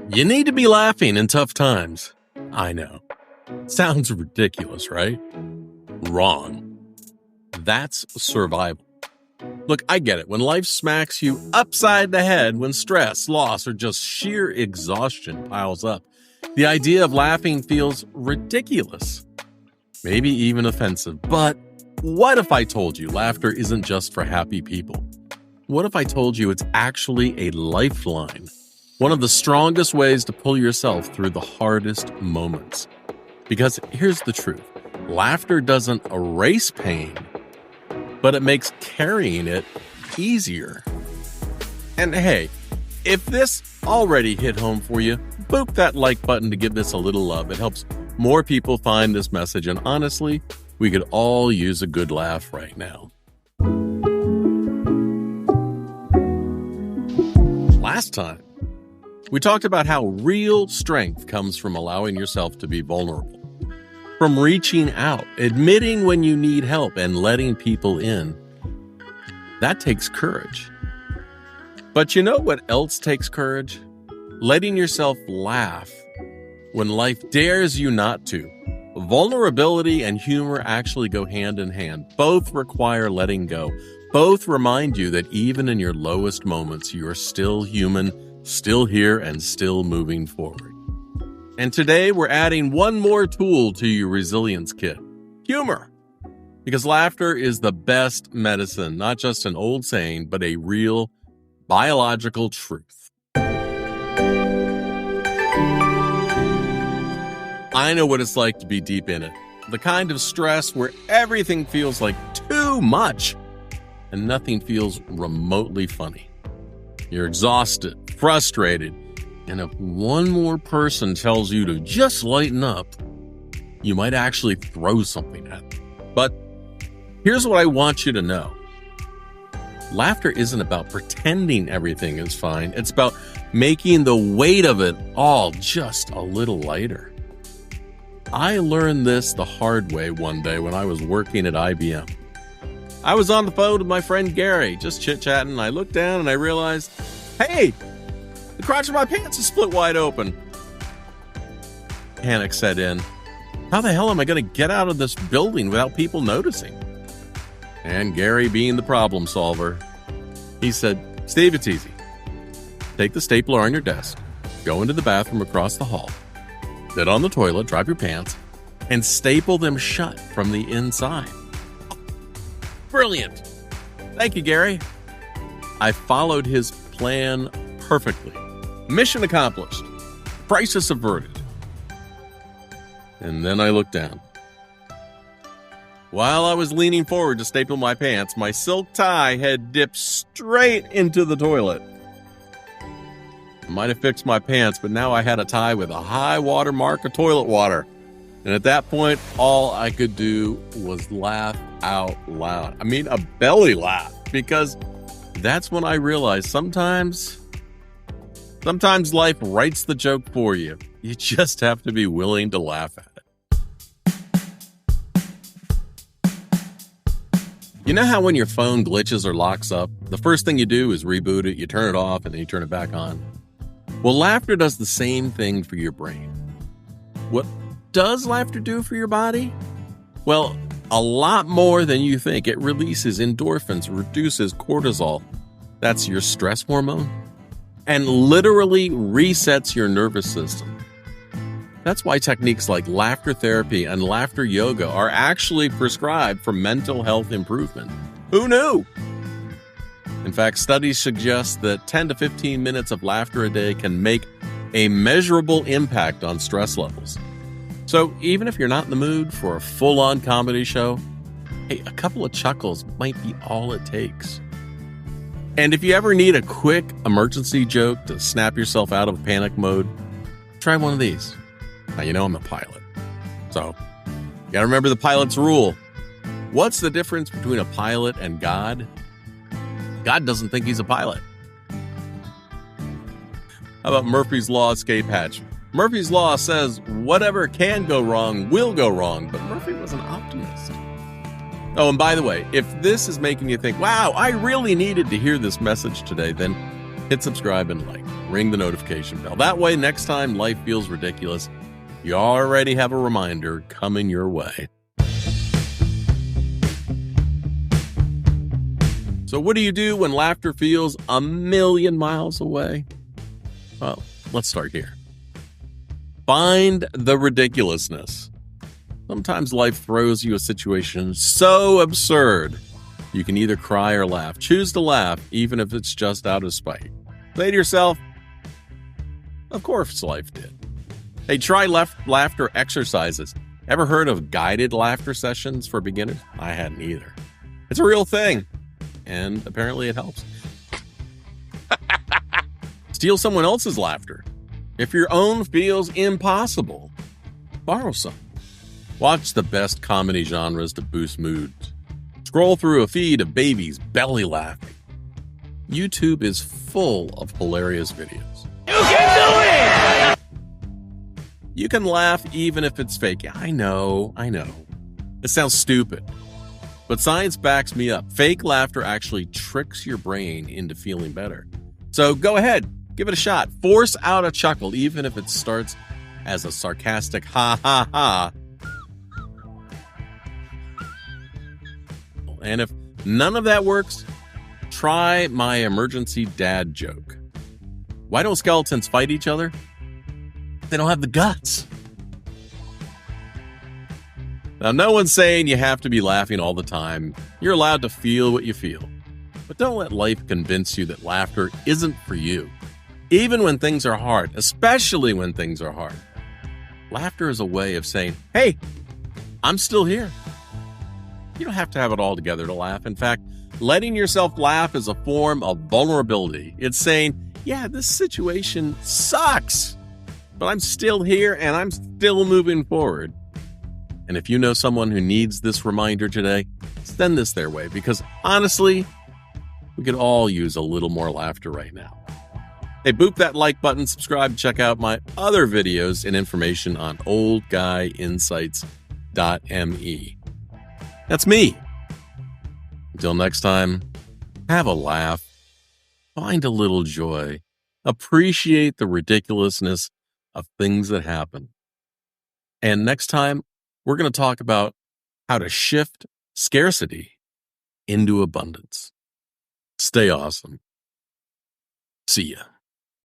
You need to be laughing in tough times. I know. Sounds ridiculous, right? Wrong. That's survival. Look, I get it. When life smacks you upside the head, when stress, loss, or just sheer exhaustion piles up, the idea of laughing feels ridiculous. Maybe even offensive. But what if I told you laughter isn't just for happy people? What if I told you it's actually a lifeline? One of the strongest ways to pull yourself through the hardest moments. Because here's the truth. Laughter doesn't erase pain, but it makes carrying it easier. And hey, if this already hit home for you, boop that like button to give this a little love. It helps more people find this message, and honestly, we could all use a good laugh right now. Last time, we talked about how real strength comes from allowing yourself to be vulnerable, from reaching out, admitting when you need help, and letting people in. That takes courage. But you know what else takes courage? Letting yourself laugh when life dares you not to. Vulnerability and humor actually go hand in hand. Both require letting go. Both remind you that even in your lowest moments, you are still human, still here, and still moving forward. And today we're adding one more tool to your resilience kit: humor. Because laughter is the best medicine, not just an old saying, but a real biological truth. I know what it's like to be deep in it. The kind of stress where everything feels like too much and nothing feels remotely funny. You're exhausted, frustrated, and if one more person tells you to just lighten up, you might actually throw something at them. But here's what I want you to know. Laughter isn't about pretending everything is fine. It's about making the weight of it all just a little lighter. I learned this the hard way one day when I was working at IBM. I was on the phone with my friend Gary, just chit-chatting, and I looked down and I realized, hey, the crotch of my pants is split wide open. Panic set in. How the hell am I going to get out of this building without people noticing? And Gary, being the problem solver, he said, Steve, it's easy. Take the stapler on your desk, go into the bathroom across the hall, sit on the toilet, drop your pants, and staple them shut from the inside. Brilliant. Thank you, Gary. I followed his plan perfectly. Mission accomplished. Crisis averted. And then I looked down. While I was leaning forward to staple my pants, my silk tie had dipped straight into the toilet. I might have fixed my pants, but now I had a tie with a high water mark of toilet water. And at that point, all I could do was laugh out loud. I mean, a belly laugh, because that's when I realized sometimes life writes the joke for you. You just have to be willing to laugh at it. You know how when your phone glitches or locks up, the first thing you do is reboot it, you turn it off, and then you turn it back on? Well, laughter does the same thing for your brain. What does laughter do for your body? Well, a lot more than you think. It releases endorphins, reduces cortisol. That's your stress hormone. And literally resets your nervous system. That's why techniques like laughter therapy and laughter yoga are actually prescribed for mental health improvement. Who knew? In fact, studies suggest that 10 to 15 minutes of laughter a day can make a measurable impact on stress levels. So even if you're not in the mood for a full-on comedy show, hey, a couple of chuckles might be all it takes. And if you ever need a quick emergency joke to snap yourself out of panic mode, try one of these. Now, you know I'm a pilot, so you gotta remember the pilot's rule. What's the difference between a pilot and God? God doesn't think he's a pilot. How about Murphy's Law escape hatch? Murphy's Law says whatever can go wrong will go wrong, but Murphy was an optimist. Oh, and by the way, if this is making you think, wow, I really needed to hear this message today, then hit subscribe and like. Ring the notification bell. That way, next time life feels ridiculous, you already have a reminder coming your way. So what do you do when laughter feels a million miles away? Well, let's start here. Find the ridiculousness. Sometimes life throws you a situation so absurd, you can either cry or laugh. Choose to laugh, even if it's just out of spite. Say to yourself, of course life did. Hey, try laughter exercises. Ever heard of guided laughter sessions for beginners? I hadn't either. It's a real thing, and apparently it helps. Steal someone else's laughter. If your own feels impossible, borrow some. Watch the best comedy genres to boost moods. Scroll through a feed of babies belly laughing. YouTube is full of hilarious videos. You can do it! You can laugh even if it's fake. Yeah, I know. It sounds stupid. But science backs me up. Fake laughter actually tricks your brain into feeling better. So go ahead, give it a shot. Force out a chuckle, even if it starts as a sarcastic ha ha ha. And if none of that works, try my emergency dad joke. Why don't skeletons fight each other? They don't have the guts. Now, no one's saying you have to be laughing all the time. You're allowed to feel what you feel. But don't let life convince you that laughter isn't for you. Even when things are hard, especially when things are hard. Laughter is a way of saying, hey, I'm still here. You don't have to have it all together to laugh. In fact, letting yourself laugh is a form of vulnerability. It's saying, yeah, this situation sucks, but I'm still here and I'm still moving forward. And if you know someone who needs this reminder today, send this their way, because honestly, we could all use a little more laughter right now. Hey, boop that like button, subscribe, check out my other videos and information on oldguyinsights.me. That's me. Until next time, have a laugh, find a little joy, appreciate the ridiculousness of things that happen. And next time, we're going to talk about how to shift scarcity into abundance. Stay awesome. See ya.